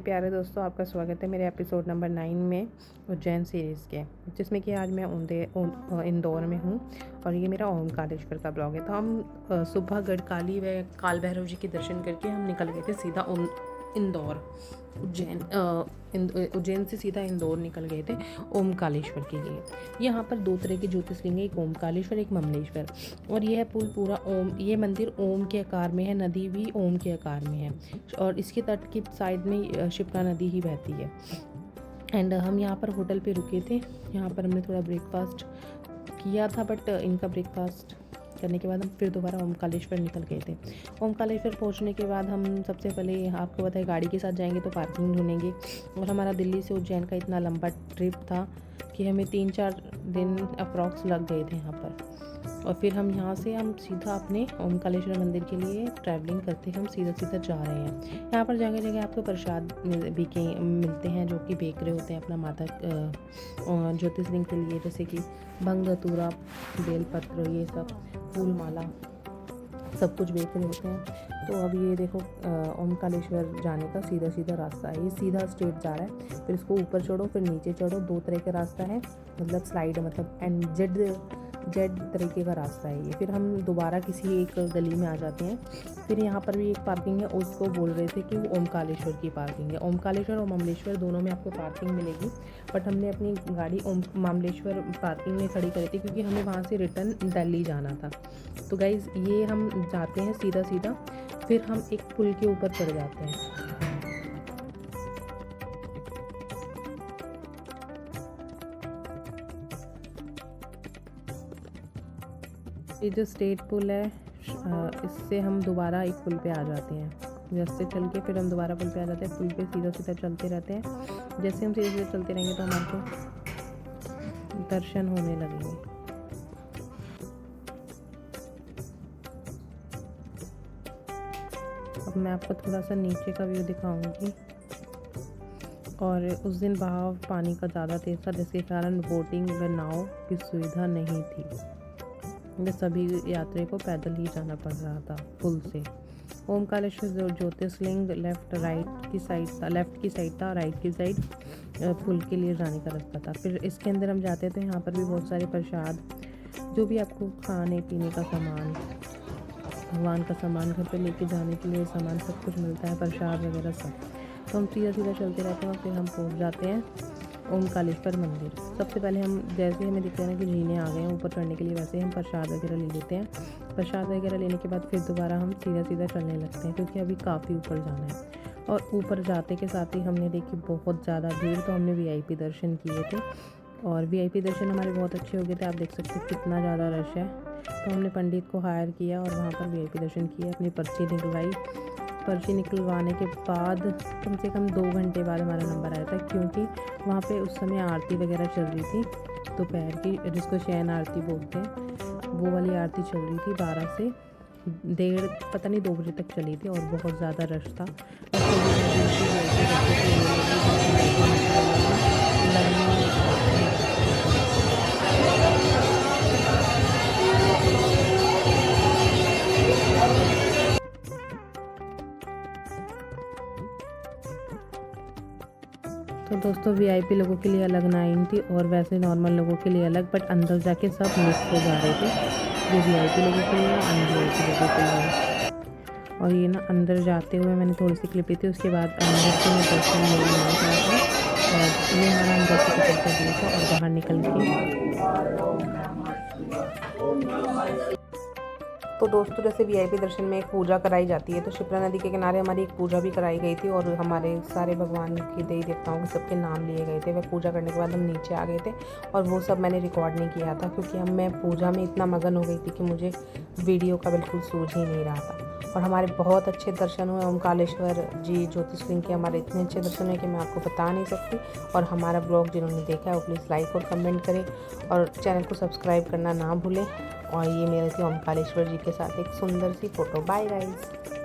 प्यारे दोस्तों, आपका स्वागत है मेरे एपिसोड नंबर 9 में उज्जैन सीरीज़ के, जिसमें कि आज मैं इंदौर में हूँ और ये मेरा ओमकारेश्वर का ब्लॉग है। तो हम सुबह गढ़काली व काल भैरव जी के दर्शन करके हम निकल गए थे सीधा इंदौर। उज्जैन से सीधा इंदौर निकल गए थे ओमकारेश्वर के लिए। यहाँ पर दो तरह के ज्योतिर्लिंग है, एक ओमकारेश्वर एक ममलेश्वर। और यह पुल पूरा ओम, ये मंदिर ओम के आकार में है, नदी भी ओम के आकार में है और इसके तट की साइड में शिप्रा नदी ही बहती है। एंड हम यहाँ पर होटल पे रुके थे। यहाँ पर हमने थोड़ा ब्रेकफास्ट किया था, बट इनका ब्रेकफास्ट करने के बाद हम फिर दोबारा ओमकारेश्वर निकल गए थे। ओमकारेश्वर पहुंचने के बाद हम सबसे पहले, आपको पता है गाड़ी के साथ जाएंगे तो पार्किंग ढूंढेंगे, और हमारा दिल्ली से उज्जैन का इतना लंबा ट्रिप था कि हमें 3-4 दिन अप्रॉक्स लग गए थे यहाँ पर। और फिर हम यहाँ से सीधा अपने ओमकारेश्वर मंदिर के लिए ट्रैवलिंग करते हम सीधा जा रहे हैं। यहाँ पर जगह जगह आपको प्रसाद भी मिलते हैं, जो कि बेच रहे होते हैं अपना माता ज्योतिर्लिंग के लिए, जैसे कि भंग धतूरा, बेलपत्र, ये सब फूल माला सब कुछ बेच रहे होते हैं। तो अब ये देखो ओमकारेश्वर जाने का सीधा रास्ता है, ये सीधा स्ट्रेट जा रहा है। फिर इसको ऊपर चढ़ो, फिर नीचे चढ़ो, 2 तरह का रास्ता है, मतलब स्लाइड, मतलब एंड जेड तरीके का रास्ता है ये। फिर हम दोबारा किसी एक गली में आ जाते हैं। फिर यहाँ पर भी एक पार्किंग है, उसको बोल रहे थे कि वो ओमकारेश्वर की पार्किंग है। ओमकारेश्वर और ममलेश्वर दोनों में आपको पार्किंग मिलेगी, बट हमने अपनी गाड़ी ममलेश्वर पार्किंग में खड़ी करी थी क्योंकि हमें वहाँ से रिटर्न दिल्ली जाना था। तो गाइज़, ये हम जाते हैं सीधा, फिर हम एक पुल के ऊपर चढ़ जाते हैं। ये जो स्टेट पुल है, इससे हम दोबारा एक पुल पे आ जाते हैं। जैसे चल के फिर हम दोबारा पुल पे आ जाते हैं। पुल पे सीधा चलते रहते हैं। जैसे हम सीधे चलते रहेंगे तो हमारे दर्शन होने लगेंगे। अब मैं आपको थोड़ा सा नीचे का व्यू दिखाऊंगी। और उस दिन बहाव पानी का ज़्यादा तेज़ था, जिसके कारण बोटिंग व नाव की सुविधा नहीं थी। सभी यात्री को पैदल ही जाना पड़ रहा था पुल से। ओमकारेश्वर ज्योतिर्लिंग लेफ्ट की साइड था, राइट की साइड पुल के लिए जाने का रास्ता था। फिर इसके अंदर हम जाते थे, यहाँ पर भी बहुत सारे प्रसाद, जो भी आपको खाने पीने का सामान, भगवान का सामान, घर पे लेके जाने के लिए सामान, सब कुछ मिलता है, प्रसाद वगैरह सब। तो हम सीधा चलते रहते हैं और फिर हम पहुँच जाते हैं ओमकारेश्वर मंदिर। सबसे पहले हम, जैसे हमें दिखता है ना कि जीने आ गए हैं ऊपर चढ़ने के लिए, वैसे हम प्रसाद वगैरह ले लेते हैं। प्रसाद वगैरह लेने के बाद फिर दोबारा हम सीधा चलने लगते हैं, क्योंकि अभी काफ़ी ऊपर जाना है। और ऊपर जाते के साथ ही हमने देखी बहुत ज़्यादा भीड़, तो हमने VIP दर्शन किए थे और VIP दर्शन हमारे बहुत अच्छे हो गए थे। आप देख सकते हैं कितना ज़्यादा रश है। तो हमने पंडित को हायर किया और वहाँ पर VIP दर्शन किए, अपनी पर्ची निकलवाई। पर्ची निकलवाने के बाद कम से कम 2 घंटे बाद हमारा नंबर आया था, क्योंकि वहाँ पे उस समय आरती वगैरह चल रही थी दोपहर की, जिसको शयन आरती बोलते हैं, वो वाली आरती चल रही थी। 12 से 1:30 पता नहीं 2 बजे तक चली थी और बहुत ज़्यादा रश था। तो दोस्तों, VIP लोगों के लिए अलग लाइन थी और वैसे नॉर्मल लोगों के लिए अलग, बट अंदर जाके सब मिक्स हो जा रहे थे, जो VIP लोगों के लिए, अनVIP लोगों के लिए। और ये ना, अंदर जाते हुए मैंने थोड़ी सी क्लिप ली थी, उसके बाद अंदर से मैं दर्शन नहीं हुआ था। और ये हमारा अंदर से दर्शन दिया था। और बाहर निकल के, तो दोस्तों, जैसे VIP दर्शन में एक पूजा कराई जाती है, तो शिप्रा नदी के किनारे हमारी एक पूजा भी कराई गई थी और हमारे सारे भगवान के देवी देवताओं के सबके नाम लिए गए थे। वह पूजा करने के बाद हम नीचे आ गए थे और वो सब मैंने रिकॉर्ड नहीं किया था, क्योंकि मैं पूजा में इतना मगन हो गई थी कि मुझे वीडियो का बिल्कुल सूझ ही नहीं रहा था। और हमारे बहुत अच्छे दर्शन हुए ओमकारेश्वर जी ज्योतिर्लिंग के। हमारे इतने अच्छे दर्शन हुए कि मैं आपको बता नहीं सकती। और हमारा ब्लॉग जिन्होंने देखा है वो प्लीज़ लाइक और कमेंट करें और चैनल को सब्सक्राइब करना ना भूलें। और ये मेरे थी ओमकारेश्वर जी के साथ एक सुंदर सी फ़ोटो। Bye guys.